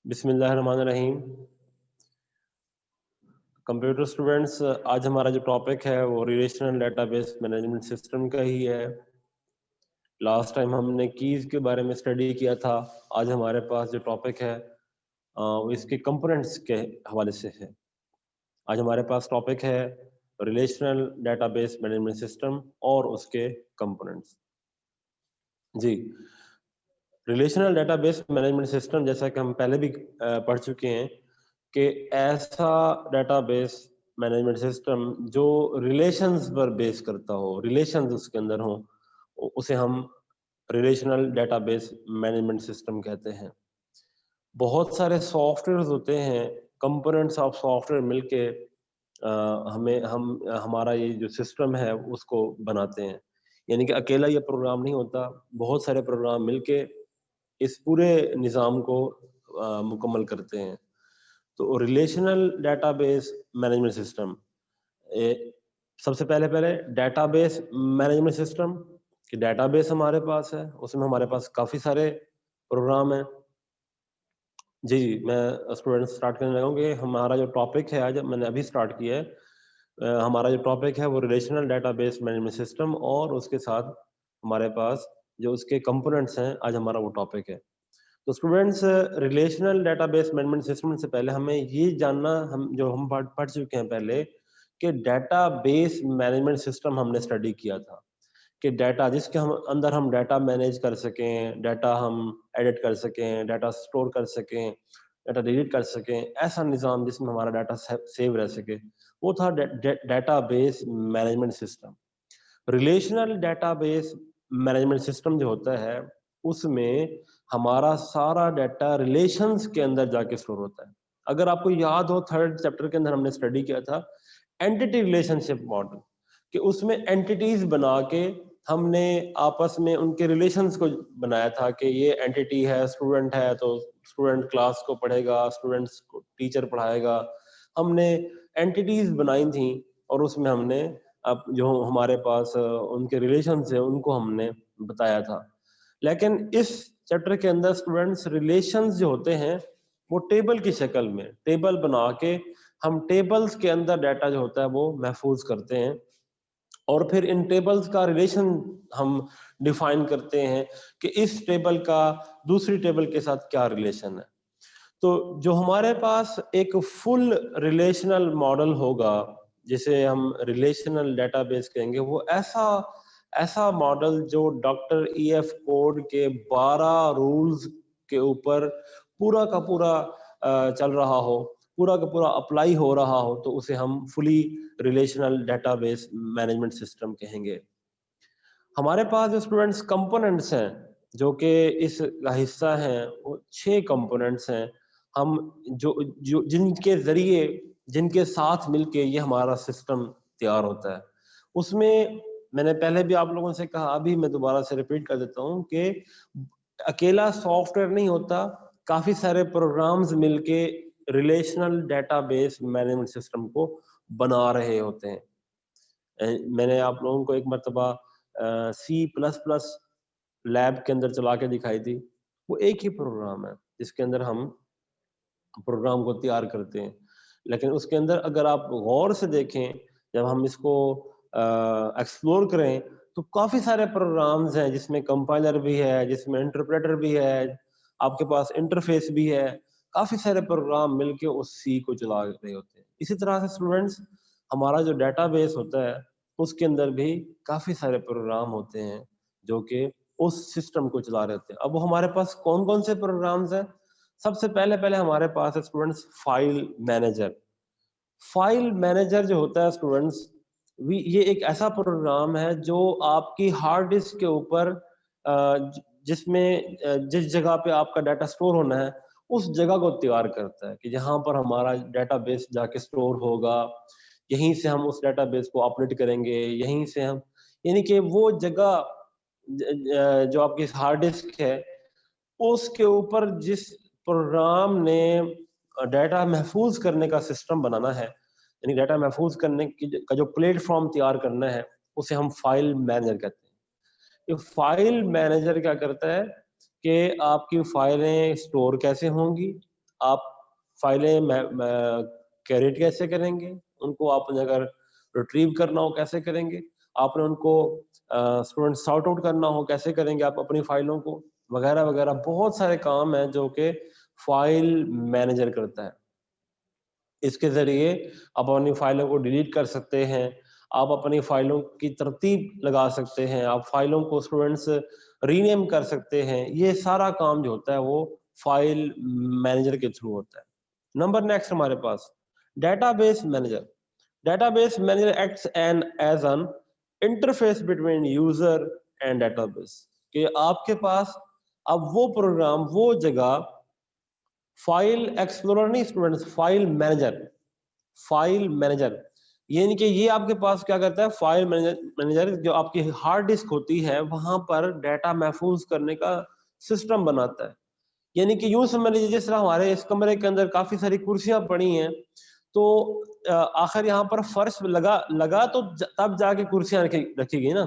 بسم اللہ الرحمن الرحیم. کمپیوٹر اسٹوڈینٹس، آج ہمارا جو ٹاپک ہے وہ relational database management system کا ہی ہے. لاسٹ ٹائم ہم نے کیز کے بارے میں اسٹڈی کیا تھا. آج ہمارے پاس جو ٹاپک ہے وہ اس کے کمپوننٹس کے حوالے سے ہے. آج ہمارے پاس ٹاپک ہے relational database management system اور اس کے کمپوننٹس. جی، relational database management system جیسا کہ ہم پہلے بھی پڑھ چکے ہیں کہ ایسا ڈیٹا بیس مینجمنٹ سسٹم جو ریلیشنز پر بیس کرتا ہو، ریلیشنز اس کے اندر ہوں، اسے ہم relational database management system کہتے ہیں. بہت سارے سافٹ ویئرز ہوتے ہیں، کمپوننٹس آف سافٹ ویئر مل کے ہمارا یہ جو سسٹم ہے اس کو بناتے ہیں. یعنی کہ اکیلا یہ پروگرام نہیں ہوتا، بہت سارے پروگرام مل کے اس پورے نظام کو مکمل کرتے ہیں. تو relational database management system, سب سے پہلے ڈیٹا بیس مینجمنٹ سسٹم کہ ڈیٹا بیس ہمارے پاس ہے، اس میں ہمارے پاس کافی سارے پروگرام ہیں. جی میں اسٹوڈنٹ سٹارٹ کرنے لگا ہوں کہ ہمارا جو ٹاپک ہے آج میں نے ابھی سٹارٹ کیا ہے، ہمارا جو ٹاپک ہے وہ relational database management system اور اس کے ساتھ ہمارے پاس جو اس کے کمپوننٹس ہیں، آج ہمارا وہ ٹاپک ہے. تو students, relational database management system سے پہلے ہمیں یہ جاننا، ہم پڑھ چکے ہیں پہلے کہ ڈیٹا بیس مینجمنٹ سسٹم ہم نے اسٹڈی کیا تھا کہ ڈیٹا جس کے اندر ہم ڈیٹا مینیج کر سکیں، ڈیٹا ہم ایڈٹ کر سکیں، ڈیٹا سٹور کر سکیں، ڈیٹا ڈیلیٹ کر سکیں، ایسا نظام جس میں ہمارا ڈیٹا سیو رہ سکے، وہ تھا data base management system. Relational database management system جو ہوتا ہے اس میں ہمارا سارا ڈیٹا ریلیشنز کے اندر جا کے اسٹور ہوتا ہے. اگر آپ کو یاد ہو، تھرڈ چیپٹر کے اندر ہم نے اسٹڈی کیا تھا اینٹیٹی ریلیشن شپ ماڈل، کہ اس میں اینٹیٹیز بنا کے ہم نے آپس میں ان کے ریلیشنز کو بنایا تھا کہ یہ اینٹیٹی ہے، اسٹوڈنٹ ہے تو اسٹوڈنٹ کلاس کو پڑھے گا، اسٹوڈنٹس کو ٹیچر پڑھائے گا. ہم نے اینٹیٹیز بنائی تھیں اور اس میں ہم نے اب جو ہمارے پاس ان کے ریلیشنز ہیں ان کو ہم نے بتایا تھا. لیکن اس چیپٹر کے اندر اسٹوڈنٹس ریلیشنز جو ہوتے ہیں وہ ٹیبل کی شکل میں، ٹیبل بنا کے ہم ٹیبلز کے اندر ڈیٹا جو ہوتا ہے وہ محفوظ کرتے ہیں اور پھر ان ٹیبلز کا ریلیشن ہم ڈیفائن کرتے ہیں کہ اس ٹیبل کا دوسری ٹیبل کے ساتھ کیا ریلیشن ہے. تو جو ہمارے پاس ایک فل ریلیشنل ماڈل ہوگا جسے ہم ریلیشنل ڈیٹا بیس کہیں گے، وہ ایسا ماڈل جو ڈاکٹر ای ایف کوڈ کے 12 رولز کے اوپر پورا کا پورا چل رہا ہو، پورا کا پورا اپلائی ہو رہا ہو، تو اسے ہم fully relational database management system کہیں گے. ہمارے پاس جو اسٹوڈنٹس کمپوننٹس ہیں جو کہ اس کا حصہ ہیں، وہ 6 کمپوننٹس ہیں. ہم جن کے ذریعے، جن کے ساتھ مل کے یہ ہمارا سسٹم تیار ہوتا ہے. اس میں نے پہلے بھی آپ لوگوں سے کہا، ابھی میں دوبارہ سے ریپیٹ کر دیتا ہوں کہ اکیلا سافٹ ویئر نہیں ہوتا، کافی سارے پروگرامز مل کے relational database management system کو بنا رہے ہوتے ہیں. میں نے آپ لوگوں کو ایک مرتبہ C++ لیب کے اندر چلا کے دکھائی تھی. وہ ایک ہی پروگرام ہے جس کے اندر ہم پروگرام کو تیار کرتے ہیں. لیکن اس کے اندر اگر آپ غور سے دیکھیں، جب ہم اس کو ایکسپلور کریں تو کافی سارے پروگرامز ہیں جس میں کمپائلر بھی ہے، جس میں انٹرپریٹر بھی ہے، آپ کے پاس انٹرفیس بھی ہے. کافی سارے پروگرام مل کے اس سی کو چلا رہے ہوتے ہیں. اسی طرح سے اسٹوڈنٹس، ہمارا جو ڈیٹا بیس ہوتا ہے اس کے اندر بھی کافی سارے پروگرام ہوتے ہیں جو کہ اس سسٹم کو چلا رہے ہوتے ہیں. اب ہمارے پاس کون کون سے پروگرامز ہیں؟ سب سے پہلے ہمارے پاس ہے students file manager. File manager جو ہوتا ہے اسٹوڈنٹس، یہ ایک ایسا پروگرام ہے جو آپ کی ہارڈ ڈسک کے اوپر جس جگہ پہ آپ کا ڈیٹا سٹور ہونا ہے اس جگہ کو تیار کرتا ہے کہ جہاں پر ہمارا ڈیٹا بیس جا کے سٹور ہوگا، یہیں سے ہم اس ڈیٹا بیس کو اپڈیٹ کریں گے، یہیں سے ہم، یعنی کہ وہ جگہ جو آپ کی ہارڈ ڈسک ہے اس کے اوپر جس پروگرام نے ڈیٹا محفوظ کرنے کا سسٹم بنانا ہے، یعنی ڈیٹا محفوظ کرنے کا جو پلیٹ فارم تیار کرنا ہے، اسے ہم فائل مینیجر کہتے ہیں. یہ فائل مینیجر کیا کرتا ہے کہ آپ کی فائلیں سٹور کیسے ہوں گی، آپ فائلیں کریٹ کیسے کریں گے, ان کو آپ نے اگر ریٹریو کرنا ہو کیسے کریں گے, آپ نے ان کو اسٹوڈنٹ سارٹ آؤٹ کرنا ہو کیسے کریں گے آپ اپنی فائلوں کو, وغیرہ وغیرہ. بہت سارے کام ہیں جو کہ فائل مینیجر کرتا ہے. اس کے ذریعے آپ اپنی فائلوں کو ڈیلیٹ کر سکتے ہیں, آپ اپنی فائلوں کی ترتیب لگا سکتے ہیں, آپ فائلوں کو اسٹوڈنٹس ری نیم کر سکتے ہیں. یہ سارا کام جو ہوتا ہے وہ فائل مینیجر کے تھرو ہوتا ہے. نمبر نیکسٹ ہمارے پاس database manager. Database manager acts as an interface between user and database. کہ آپ کے پاس اب وہ پروگرام, وہ جگہ, فائل ایکسپلورر نہیں students, file manager. File manager یعنی کہ یہ آپ کے پاس کیا کرتا ہے, فائل مینیجر جو آپ کی ہارڈ ڈسک ہوتی ہے وہاں پر ڈیٹا محفوظ کرنے کا سسٹم بناتا ہے. یعنی کہ یوں سمجھ لیجیے جس طرح ہمارے اس کمرے کے اندر کافی ساری کرسیاں پڑی ہیں, تو آخر یہاں پر فرش لگا تو تب جا کے کرسیاں رکھی گئی نا,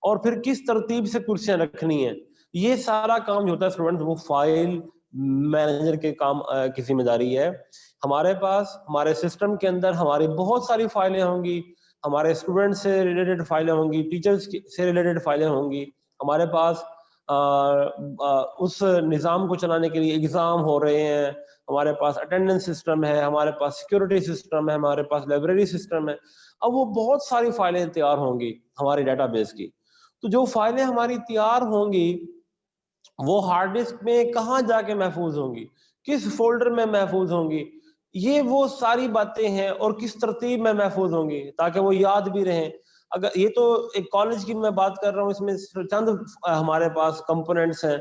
اور پھر کس ترتیب سے کرسیاں رکھنی ہیں, یہ سارا کام جو ہوتا ہے اسٹوڈنٹ وہ فائل مینیجر کے کام کی ذمہ داری ہے. ہمارے پاس ہمارے سسٹم کے اندر ہماری بہت ساری فائلیں ہوں گی, ہمارے اسٹوڈنٹ سے ریلیٹڈ فائلیں ہوں گی, ٹیچرز سے ریلیٹڈ فائلیں ہوں گی. ہمارے پاس اس نظام کو چلانے کے لیے ایگزام ہو رہے ہیں, ہمارے پاس اٹینڈنس سسٹم ہے, ہمارے پاس سیکورٹی سسٹم ہے, ہمارے پاس لائبریری سسٹم ہے. اب وہ بہت ساری فائلیں تیار ہوں گی ہماری ڈیٹا بیس کی. تو جو فائلیں ہماری تیار ہوں گی وہ ہارڈ ڈسک میں کہاں جا کے محفوظ ہوں گی, کس فولڈر میں محفوظ ہوں گی, یہ وہ ساری باتیں ہیں, اور کس ترتیب میں محفوظ ہوں گی تاکہ وہ یاد بھی رہیں. اگر یہ تو ایک کالج کی میں بات کر رہا ہوں, اس میں چند ہمارے پاس کمپوننٹس ہیں,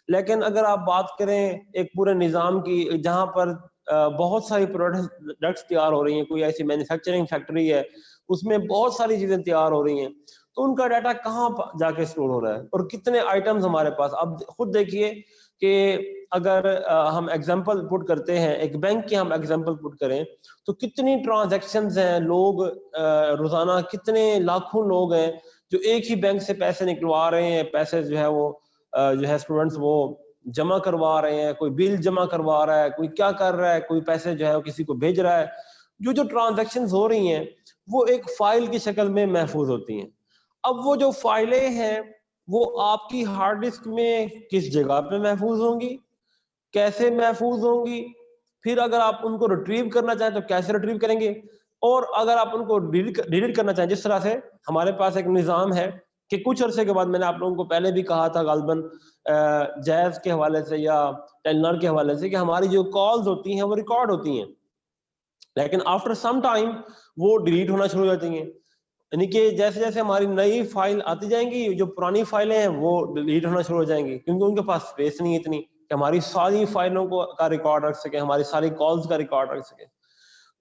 لیکن اگر آپ بات کریں ایک پورے نظام کی جہاں پر بہت ساری پروڈکٹس تیار ہو رہی ہیں, کوئی ایسی مینوفیکچرنگ فیکٹری ہے اس میں بہت ساری چیزیں تیار ہو رہی ہیں, تو ان کا ڈیٹا کہاں جا کے اسٹور ہو رہا ہے اور کتنے آئٹمز ہمارے پاس. اب خود دیکھیے کہ اگر ہم ایگزامپل پٹ کرتے ہیں, ایک بینک کی ہم ایگزامپل پٹ کریں تو کتنی ٹرانزیکشنز ہیں, لوگ روزانہ کتنے لاکھوں لوگ ہیں جو ایک ہی بینک سے پیسے نکلوا رہے ہیں, پیسے جو ہے وہ جو ہے اسٹوڈنٹس وہ جمع کروا رہے ہیں, کوئی بل جمع کروا رہا ہے, کوئی کیا کر رہا ہے, کوئی پیسے جو ہے وہ کسی کو بھیج رہا ہے. جو ٹرانزیکشنز ہو رہی ہیں وہ ایک فائل کی شکل میں محفوظ ہوتی ہیں. اب وہ جو فائلیں ہیں وہ آپ کی ہارڈ ڈسک میں کس جگہ پہ محفوظ ہوں گی, کیسے محفوظ ہوں گی, پھر اگر آپ ان کو ریٹریو کرنا چاہیں تو کیسے ریٹریو کریں گے, اور اگر آپ ان کو ڈیلیٹ کرنا چاہیں, جس طرح سے ہمارے پاس ایک نظام ہے کہ کچھ عرصے کے بعد, میں نے آپ لوگوں کو پہلے بھی کہا تھا غالباً جیز کے حوالے سے یا ٹیلنر کے حوالے سے, کہ ہماری جو کالز ہوتی ہیں وہ ریکارڈ ہوتی ہیں, لیکن آفٹر سم ٹائم وہ ڈیلیٹ ہونا شروع ہو جاتی ہیں. یعنی کہ جیسے جیسے ہماری نئی فائل آتی جائیں گی, جو پرانی فائلیں ہیں وہ ڈیلیٹ ہونا شروع ہو جائیں گی, کیونکہ ان کے پاس اسپیس نہیں اتنی کہ ہماری ساری فائلوں کا ریکارڈ رکھ سکیں, ہماری ساری کالز کا ریکارڈ رکھ سکیں.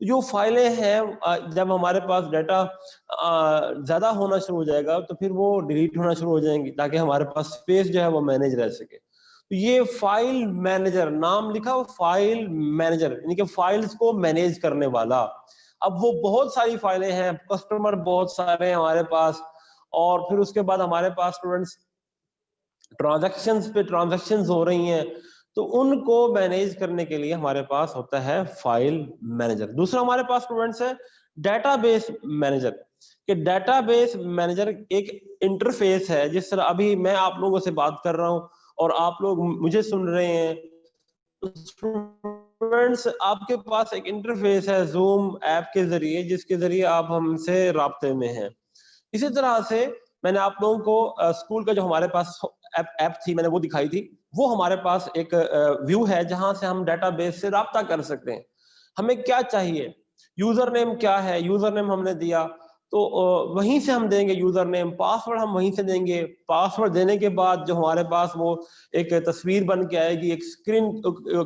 جو فائلیں ہیں جب ہمارے پاس ڈیٹا زیادہ ہونا شروع ہو جائے گا تو پھر وہ ڈیلیٹ ہونا شروع ہو جائیں گی تاکہ ہمارے پاس اسپیس جو ہے وہ مینیج رہ سکے. یہ فائل مینیجر, نام لکھا فائل مینیجر, یعنی کہ فائلز کو مینیج کرنے والا. اب وہ بہت ساری فائلیں ہیں, کسٹمر بہت سارے ہیں ہمارے پاس, اور پھر اس کے بعد ہمارے پاس اسٹوڈنٹس ٹرانزیکشنز پہ ٹرانزیکشنز ہو رہی ہیں, تو ان کو مینیج کرنے کے لیے ہمارے پاس ہوتا ہے فائل مینیجر. دوسرا ہمارے پاس اسٹوڈنٹس ہے ڈیٹا بیس مینیجر, کہ ڈیٹا بیس مینیجر ایک انٹرفیس ہے, جس طرح ابھی میں آپ لوگوں سے بات کر رہا ہوں اور آپ لوگ مجھے سن رہے ہیں, اسٹوڈنٹس آپ کے پاس ایک انٹرفیس ہے زوم ایپ کے ذریعے, جس کے ذریعے آپ ہم سے رابطے میں ہیں. اسی طرح سے میں نے آپ لوگوں کو اسکول کا جو ہمارے پاس ایپ تھی میں نے وہ دکھائی تھی, وہ ہمارے پاس ایک ویو ہے جہاں سے ہم ڈیٹا بیس سے رابطہ کر سکتے ہیں. ہمیں کیا چاہیے, یوزر نیم کیا ہے, یوزر نیم ہم نے دیا تو وہیں سے ہم دیں گے یوزر نیم, پاسورڈ ہم وہیں سے دیں گے. پاسورڈ دینے کے بعد جو ہمارے پاس وہ ایک تصویر بن کے آئے گی, ایک اسکرین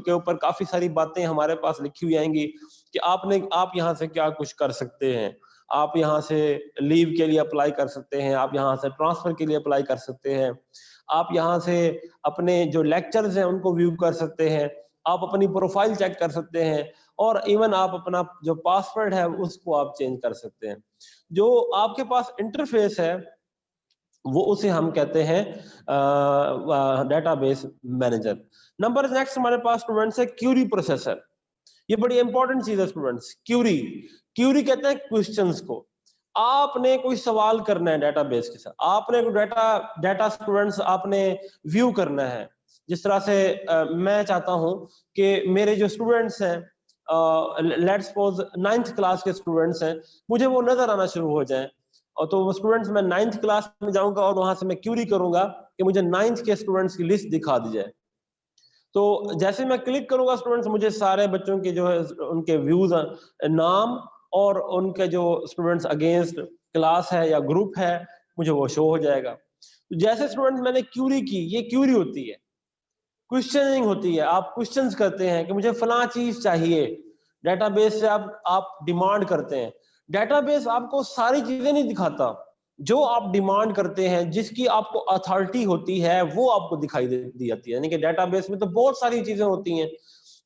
کے اوپر کافی ساری باتیں ہمارے پاس لکھی ہوئی آئیں گی کہ آپ یہاں سے کیا کچھ کر سکتے ہیں. آپ یہاں سے لیو کے لیے اپلائی کر سکتے ہیں, آپ یہاں سے ٹرانسفر کے لیے اپلائی کر سکتے ہیں, آپ یہاں سے اپنے جو لیکچرز ہیں ان کو ویو کر سکتے ہیں, آپ اپنی پروفائل چیک کر سکتے ہیں, اور ایون آپ اپنا جو پاسورڈ ہے اس کو آپ چینج کر سکتے ہیں. جو آپ کے پاس انٹرفیس ہے وہ اسے ہم کہتے ہیں data base manager. Number next ہمارے پاس اسٹوڈنٹس ہے کیوری پروسیسر. یہ بڑی انپورٹنٹ چیز ہے اسٹوڈنٹس. کیوری کہتے ہیں کوشچنس کو. آپ نے کوئی سوال کرنا ہے ڈیٹا بیس کے ساتھ, آپ نے کوئی ڈیٹا اسٹوڈنٹس آپ نے ویو کرنا ہے. جس طرح سے میں چاہتا ہوں کہ میرے جو اسٹوڈنٹس ہیں, لیٹ سپوز 9th کلاس کے اسٹوڈنٹس ہیں, مجھے وہ نظر آنا شروع ہو جائیں, اور تو وہ اسٹوڈنٹس میں 9th کلاس میں جاؤں گا اور وہاں سے میں کیوری کروں گا کہ مجھے 9th کے اسٹوڈنٹس کی لسٹ دکھا دی جائے. تو جیسے میں کلک کروں گا اسٹوڈنٹس, مجھے سارے بچوں کے جو ہے ان کے ویوز, نام اور ان کے جو اسٹوڈنٹس اگینسٹ کلاس ہے یا گروپ ہے, مجھے وہ شو ہو جائے گا. جیسے اسٹوڈنٹ میں نے کیوری کی, یہ کیوری ہوتی ہے, کوشچننگ ہوتی ہے. آپ کوشچنز کرتے ہیں کہ مجھے فلاں چیز چاہیے, ڈیٹا بیس سے آپ ڈیمانڈ کرتے ہیں. ڈیٹا بیس آپ کو ساری چیزیں نہیں دکھاتا, جو آپ ڈیمانڈ کرتے ہیں, جس کی آپ کو اتھارٹی ہوتی ہے, وہ آپ کو دکھائی دی جاتی ہے. یعنی کہ ڈیٹا بیس میں تو بہت ساری چیزیں ہوتی ہیں.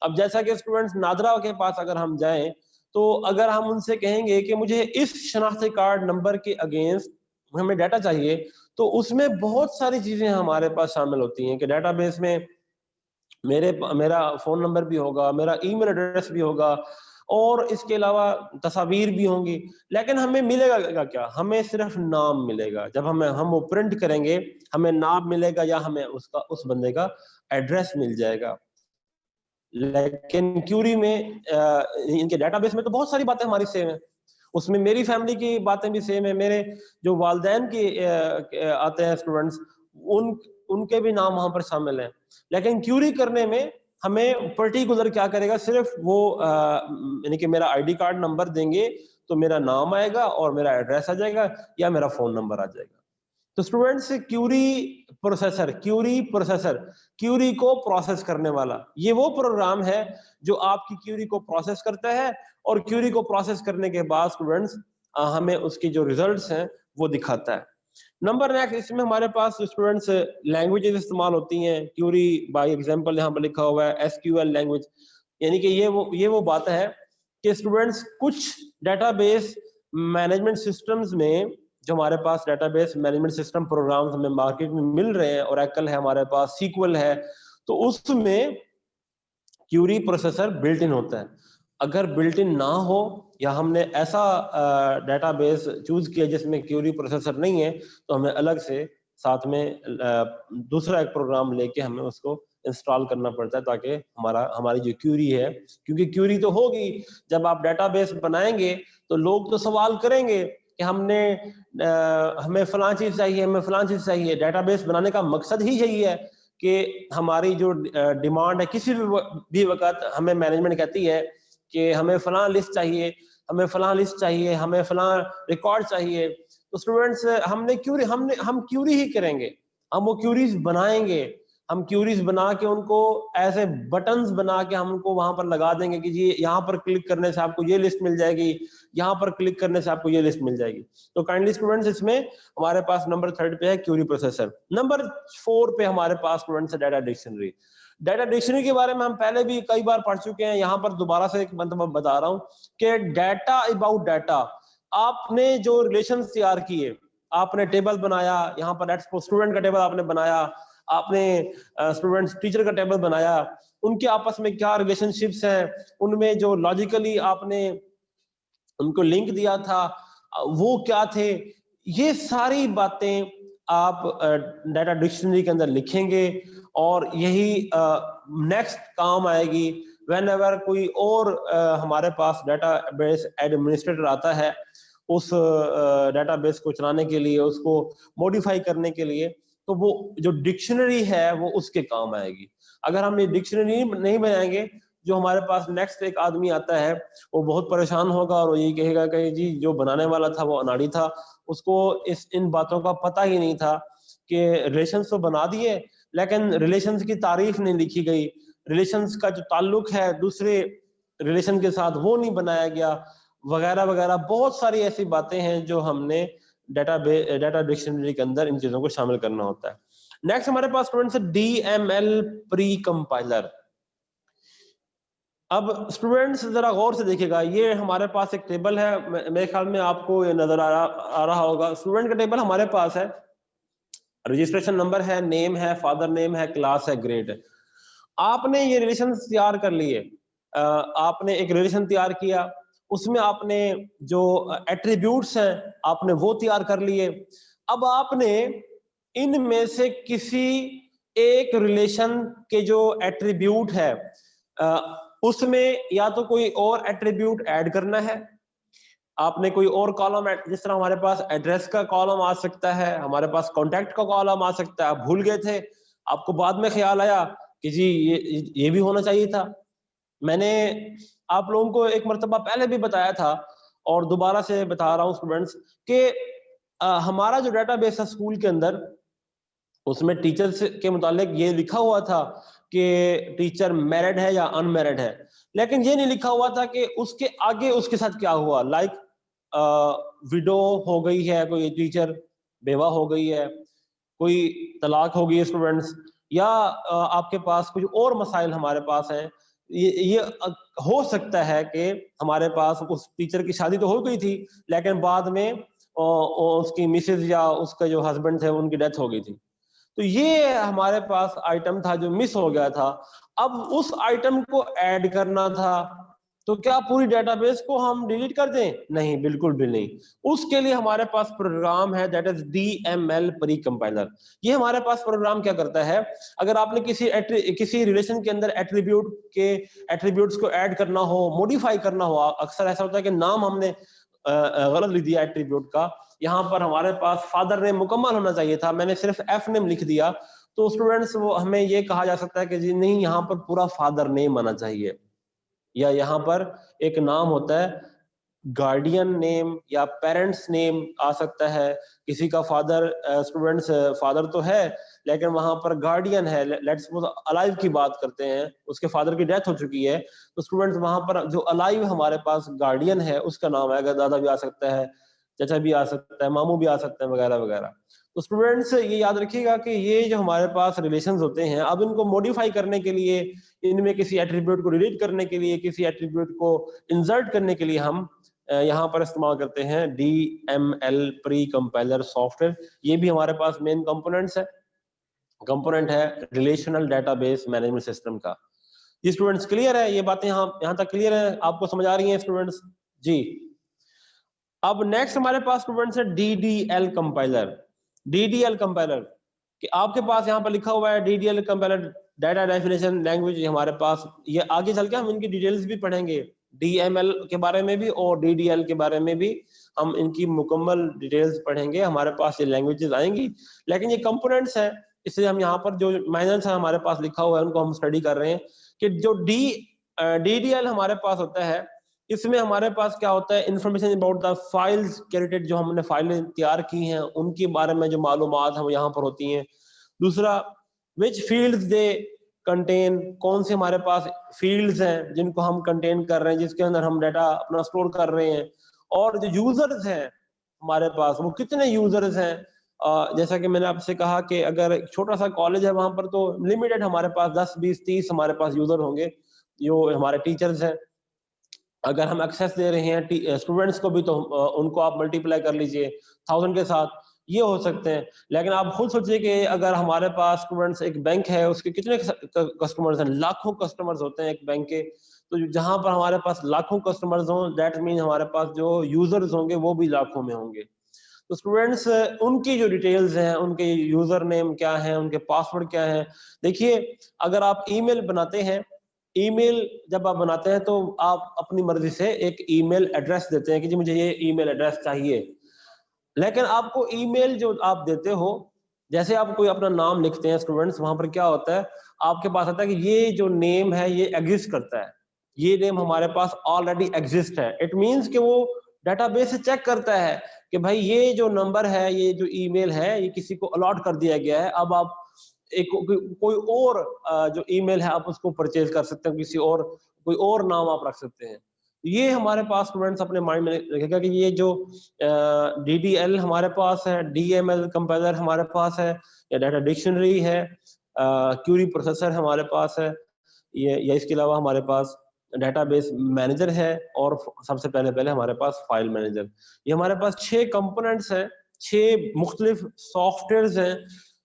اب جیسا کہ اسٹوڈنٹس نادرا کے پاس اگر ہم جائیں, تو اگر ہم ان سے کہیں گے کہ مجھے اس شناختی کارڈ نمبر کے اگینسٹ ہمیں ڈیٹا چاہیے, تو اس میں بہت ساری چیزیں ہمارے پاس شامل ہوتی ہیں کہ ڈیٹا بیس میں میرا فون نمبر بھی ہوگا, میرا ای میل ایڈریس بھی ہوگا, اور اس کے علاوہ تصاویر بھی ہوں گی. لیکن ہمیں ملے گا کیا؟ ہمیں صرف نام ملے گا. جب ہم وہ پرنٹ کریں گے, ہمیں نام ملے گا یا ہمیں اس بندے کا ایڈریس مل جائے گا. لیکن کیوری میں, ان کے ڈیٹا بیس میں تو بہت ساری باتیں ہماری سیم ہیں. اس میں میری فیملی کی باتیں بھی سیم ہیں, میرے جو والدین کی آتے ہیں اسٹوڈنٹس, ان کے بھی نام وہاں پر شامل ہیں. لیکن کیوری کرنے میں ہمیں پرٹیکولر کیا کرے گا, صرف وہ یعنی کہ میرا آئی ڈی کارڈ نمبر دیں گے تو میرا نام آئے گا اور میرا ایڈریس آ جائے گا یا میرا فون نمبر آ جائے گا. تو اسٹوڈنٹس کیوری پروسیسر, کیوری کو پروسیس کرنے والا, یہ وہ پروگرام ہے جو آپ کی کیوری کو پروسیس کرتا ہے, اور کیوری کو پروسیس کرنے کے بعد اسٹوڈنٹس ہمیں اس کی جو ریزلٹس ہیں وہ دکھاتا ہے. نمبر نیکسٹ, اس میں ہمارے پاس اسٹوڈنٹس لینگویجز استعمال ہوتی ہیں. کیوری بائی ایگزامپل یہاں پر لکھا ہوا ہے SQL لینگویج. یعنی کہ یہ وہ بات ہے کہ اسٹوڈنٹس کچھ ڈیٹا بیس مینجمنٹ سسٹمز میں, جو ہمارے پاس database management system programs ہمیں مارکیٹ میں مل رہے ہیں, اوریکل ہے ہمارے پاس, سیکول ہے, تو اس میں کیوری پروسیسر بلٹ ان ہوتا ہے. اگر بلٹ ان نہ ہو یا ہم نے ایسا ڈیٹا بیس چوز کیا جس میں کیوری پروسیسر نہیں ہے, تو ہمیں الگ سے ساتھ میں دوسرا ایک پروگرام لے کے ہمیں اس کو انسٹال کرنا پڑتا ہے, تاکہ ہماری جو کیوری ہے, کیونکہ کیوری تو ہوگی, جب آپ ڈیٹا بیس بنائیں گے تو لوگ تو سوال کریں گے کہ ہمیں فلاں چیز چاہیے, ہمیں فلاں چیز چاہیے. ڈیٹا بیس بنانے کا مقصد ہی یہی ہے کہ ہماری جو ڈیمانڈ ہے, کسی بھی وقت ہمیں مینجمنٹ کہتی ہے کہ ہمیں فلاں لسٹ چاہیے, ہمیں فلاں لسٹ چاہیے, ہمیں فلاں ریکارڈ چاہیے, تو اسٹوڈنٹس ہم کیوری ہی کریں گے, ہم وہ کیوریز بنائیں گے. ہم کیوریز بنا کے ان کو ایسے بٹنز بنا کے ہم ان کو وہاں پر لگا دیں گے کہ جی یہاں پر کلک کرنے سے آپ کو یہ لسٹ مل جائے گی, یہاں پر کلک کرنے سے آپ کو یہ لسٹ مل جائے گی. تو کائنڈلی اسٹوڈنٹس, اس میں ہمارے پاس نمبر 3 پہ ہے کیوری پروسیسر. نمبر 4 پہ ہمارے پاس اسٹوڈنٹس ہے ڈیٹا ڈکشنری. ڈیٹا ڈکشنری کے بارے میں ہم پہلے بھی کئی بار پڑھ چکے ہیں, یہاں پر دوبارہ سے ایک مرتبہ بتا رہا ہوں کہ ڈیٹا اباؤٹ ڈیٹا, آپ نے جو ریلیشن تیار کیے, آپ نے ٹیبل بنایا, یہاں پر اسٹوڈنٹ کا ٹیبل آپ نے بنایا, آپ نے اسٹوڈنٹ ٹیچر کا ٹیبل بنایا, ان کے آپس میں کیا ریلیشن شپس ہیں, ان میں جو لاجیکلی آپ نے ان کو لنک دیا تھا وہ کیا تھے, یہ ساری باتیں آپ ڈیٹا ڈکشنری کے اندر لکھیں گے, اور یہی نیکسٹ کام آئے گی وین ایور کوئی اور ہمارے پاس ڈیٹا بیس ایڈمنسٹریٹر آتا ہے اس ڈیٹا بیس کو چلانے کے لیے, اس کو موڈیفائی کرنے کے لیے, تو وہ جو ڈکشنری ہے وہ اس کے کام آئے گی. اگر ہم یہ ڈکشنری نہیں بنائیں گے, جو ہمارے پاس نیکسٹ ایک آدمی آتا ہے وہ بہت پریشان ہوگا اور وہ یہی کہے گا کہ جی جو بنانے والا تھا وہ اناڑی تھا, اس کو ان باتوں کا پتہ ہی نہیں تھا کہ ریلیشنز تو بنا دیے لیکن ریلیشنز کی تعریف نہیں لکھی گئی, ریلیشنز کا جو تعلق ہے دوسرے ریلیشن کے ساتھ وہ نہیں بنایا گیا, وغیرہ وغیرہ. بہت ساری ایسی باتیں ہیں جو ہم نے ڈیٹا ڈکشنری کے اندر ان چیزوں کو شامل کرنا ہوتا ہے. نیکسٹ ہمارے پاس اسٹوڈنٹس DML پری کمپائلر. اب اسٹوڈنٹس ذرا غور سے دیکھیے گا, یہ ہمارے پاس ایک ٹیبل ہے, میرے خیال میں آپ کو یہ نظر آ رہا ہوگا. اسٹوڈنٹ کا ٹیبل ہمارے پاس ہے, رجسٹریشن نمبر ہے, نیم ہے, فادر نیم ہے, کلاس ہے, گریڈ ہے. آپ نے یہ ریلیشن تیار کر لیے, آپ نے ایک ریلیشن تیار کیا, اس میں آپ نے جو ایٹریبیوٹس ہیں آپ نے وہ تیار کر لیے. اب آپ نے ان میں سے کسی ایک ریلیشن کے جو ایٹریبیوٹ ہے اس میں یا تو کوئی اور ایٹریبیوٹ ایڈ کرنا ہے. آپ نے کوئی اور کالم, جس طرح ہمارے پاس ایڈریس کا کالم آ سکتا ہے, ہمارے پاس کانٹیکٹ کا کالم آ سکتا ہے. آپ بھول گئے تھے, آپ کو بعد میں خیال آیا کہ جی یہ بھی ہونا چاہیے تھا. میں نے آپ لوگوں کو ایک مرتبہ پہلے بھی بتایا تھا اور دوبارہ سے بتا رہا ہوں اسٹوڈنٹس کہ ہمارا جو ڈیٹا بیس ہے اسکول کے اندر, اس میں ٹیچرز کے متعلق یہ لکھا ہوا تھا کہ ٹیچر میرڈ ہے یا ان میرڈ ہے, لیکن یہ نہیں لکھا ہوا تھا کہ اس کے آگے اس کے ساتھ کیا ہوا. لائک ویڈو ہو گئی ہے, کوئی ٹیچر بیوہ ہو گئی ہے, کوئی طلاق ہو گئی ہے اسٹوڈنٹس, یا آپ کے پاس کچھ اور مسائل ہمارے پاس ہیں. یہ ہو سکتا ہے کہ ہمارے پاس اس ٹیچر کی شادی تو ہو گئی تھی لیکن بعد میں اس کی مسز یا اس کا جو ہسبینڈ تھے ان کی ڈیتھ ہو گئی تھی. تو یہ ہمارے پاس آئٹم تھا جو مس ہو گیا تھا. اب اس آئٹم کو ایڈ کرنا تھا, تو کیا پوری ڈیٹا بیس کو ہم ڈیلیٹ کر دیں؟ نہیں, بالکل بھی نہیں. اس کے لیے ہمارے پاس پروگرام ہے, that is DML pre compiler. یہ ہمارے پاس پروگرام کیا کرتا ہے, اگر آپ نے کسی ریلیشن کے اندر ایٹریبیوٹس کو ایڈ کرنا ہو, موڈیفائی کرنا ہو, اکثر ایسا ہوتا ہے کہ نام ہم نے غلط لکھ دیا ایٹریبیوٹ کا, یہاں پر ہمارے پاس فادر نیم مکمل ہونا چاہیے تھا, میں نے صرف ایف نیم لکھ دیا, تو اسٹوڈنٹس وہ ہمیں یہ کہا جا سکتا ہے کہ جی نہیں, یہاں پر پورا فادر نیم آنا چاہیے, یا یہاں پر ایک نام ہوتا ہے گارڈین نیم یا پیرنٹس نیم آ سکتا ہے. کسی کا فادر اسٹوڈنٹس فادر تو ہے لیکن وہاں پر گارڈین ہے, لیٹس سپوز الائیو کی بات کرتے ہیں, اس کے فادر کی ڈیتھ ہو چکی ہے, تو اسٹوڈنٹس وہاں پر جو الائیو ہمارے پاس گارڈین ہے اس کا نام آئے گا, دادا بھی آ سکتا ہے, چچا بھی آ سکتا ہے, ماموں بھی آ سکتے ہیں, وغیرہ وغیرہ. تو اسٹوڈنٹس یہ یاد رکھیے گا کہ یہ جو ہمارے پاس ریلیشنز ہوتے ہیں, اب ان کو موڈیفائی کرنے کے لیے, ان میں کسی ایٹریبیوٹ کو ڈیلیٹ کرنے کے لیے, کسی ایٹریبیوٹ کو انسرٹ کرنے کے لیے ہم یہاں پر استعمال کرتے ہیں DML pre compiler software. یہ بھی ہمارے پاس مین کمپوننٹ ہے relational database management system کا. یہ اسٹوڈنٹس کلیئر ہے, یہ باتیں یہاں تک کلیئر ہیں, آپ کو سمجھ آ رہی ہیں اسٹوڈنٹس؟ جی. اب نیکسٹ ہمارے پاس اسٹوڈنٹس ہے DDL کمپائلر, کہ آپ کے پاس یہاں پر لکھا ہوا ہے DDL compiler data definition language. ہمارے پاس یہ آگے چل کے ہم ان کی ڈیٹیلز بھی پڑھیں گے, DML کے بارے میں بھی اور DDL کے بارے میں بھی ہم ان کی مکمل ڈیٹیلز پڑھیں گے. ہمارے پاس یہ لینگویجز آئیں گی, لیکن یہ کمپوننٹس ہیں, اس لیے ہم یہاں پر جو مائنرز ہیں ہمارے پاس لکھا ہوا ہے ان کو ہم اسٹڈی کر رہے ہیں. کہ جو DDL ہمارے پاس ہوتا ہے, اس میں ہمارے پاس کیا ہوتا ہے, information about the files created, جو ہم نے فائلیں تیار کی ہیں ان کے بارے میں جو معلومات ہم یہاں پر ہوتی ہیں. دوسرا, which fields they contain, کون سے ہمارے پاس فیلڈز ہیں جن کو ہم کنٹین کر رہے ہیں, جس کے اندر ہم ڈیٹا اپنا اسٹور کر رہے ہیں. اور جو یوزرز ہیں ہمارے پاس, وہ کتنے یوزرز ہیں. جیسا کہ میں نے آپ سے کہا کہ اگر ایک چھوٹا سا کالج ہے وہاں پر تو لمیٹڈ ہمارے پاس 10 20 30 ہمارے پاس یوزر ہوں گے جو ہمارے ٹیچرز ہیں. اگر ہم ایکسیس دے رہے ہیں اسٹوڈنٹس کو بھی تو ان کو آپ ملٹیپلائی کر لیجئے 1000 کے ساتھ, یہ ہو سکتے ہیں. لیکن آپ خود سوچئے کہ اگر ہمارے پاس اسٹوڈنٹس, ایک بینک ہے اس کے کتنے کسٹمرز ہیں, لاکھوں کسٹمرز ہوتے ہیں ایک بینک کے. تو جہاں پر ہمارے پاس لاکھوں کسٹمرز ہوں, دیٹ مین ہمارے پاس جو یوزرز ہوں گے وہ بھی لاکھوں میں ہوں گے. تو اسٹوڈنٹس ان کی جو ڈیٹیلز ہیں, ان کے یوزر نیم کیا ہیں, ان کے پاسورڈ کیا ہیں. دیکھیے, اگر آپ ای میل بناتے ہیں, ای میل جب آپ بناتے ہیں تو آپ اپنی مرضی سے ایک ای میل ایڈریس دیتے ہیں کہ جی مجھے یہ ای میل ایڈریس چاہیے. لیکن آپ کو ای میل جو آپ دیتے ہو, جیسے آپ کوئی اپنا نام لکھتے ہیں اسٹوڈنٹس, وہاں پر کیا ہوتا ہے, آپ کے پاس آتا ہے کہ یہ جو نیم ہے یہ ایگزسٹ کرتا ہے, یہ نیم ہمارے پاس آلریڈی ایگزسٹ ہے. اٹ مینس کہ وہ ڈیٹا بیس سے چیک کرتا ہے کہ بھائی یہ جو نمبر ہے, یہ جو ای میل ہے, یہ کسی کو الاٹ کر دیا گیا ہے. اب آپ کوئی اور جو ای میل ہے آپ اس کو پرچیز کر سکتے ہیں, کسی اور کوئی اور نام آپ رکھ سکتے ہیں. یہ ہمارے پاس اسٹوڈنٹس اپنے مائنڈ میں رکھے گا کہ یہ جو DDL ہمارے پاس ہے, DML کمپائلر ہمارے پاس ہے, یا ڈیٹا ڈکشنری ہے, کیوری پروسیسر ہمارے پاس ہے, یا اس کے علاوہ ہمارے پاس ڈیٹا بیس مینیجر ہے, اور سب سے پہلے ہمارے پاس فائل مینیجر. یہ ہمارے پاس 6 کمپوننٹس ہیں, 6 مختلف سافٹ ویئرز ہیں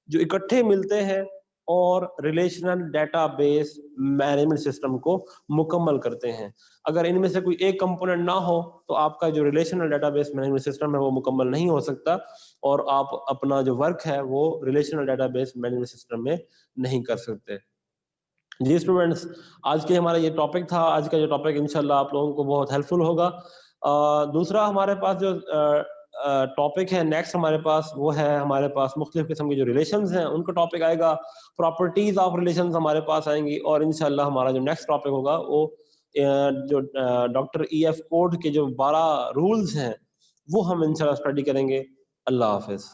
جو اکٹھے ملتے ہیں اور relational database management system کو مکمل کرتے ہیں. اگر ان میں سے کوئی ایک کمپوننٹ نہ ہو تو آپ کا جو relational database management system ہے وہ مکمل نہیں ہو سکتا, اور آپ اپنا جو ورک ہے وہ relational database management system میں نہیں کر سکتے. جی اسٹوڈینٹس, آج کے ہمارا یہ ٹاپک تھا. آج کا جو ٹاپک انشاءاللہ آپ لوگوں کو بہت ہیلپ فل ہوگا. دوسرا ہمارے پاس جو ٹاپک ہے نیکسٹ ہمارے پاس, وہ ہے ہمارے پاس مختلف قسم کے جو ریلیشنز ہیں ان کا ٹاپک آئے گا. پراپرٹیز آف ریلیشنز ہمارے پاس آئیں گی, اور انشاءاللہ ہمارا جو نیکسٹ ٹاپک ہوگا وہ جو ڈاکٹر ای ایف کوڈ کے جو 12 رولز ہیں وہ ہم انشاءاللہ اسٹڈی کریں گے. اللہ حافظ.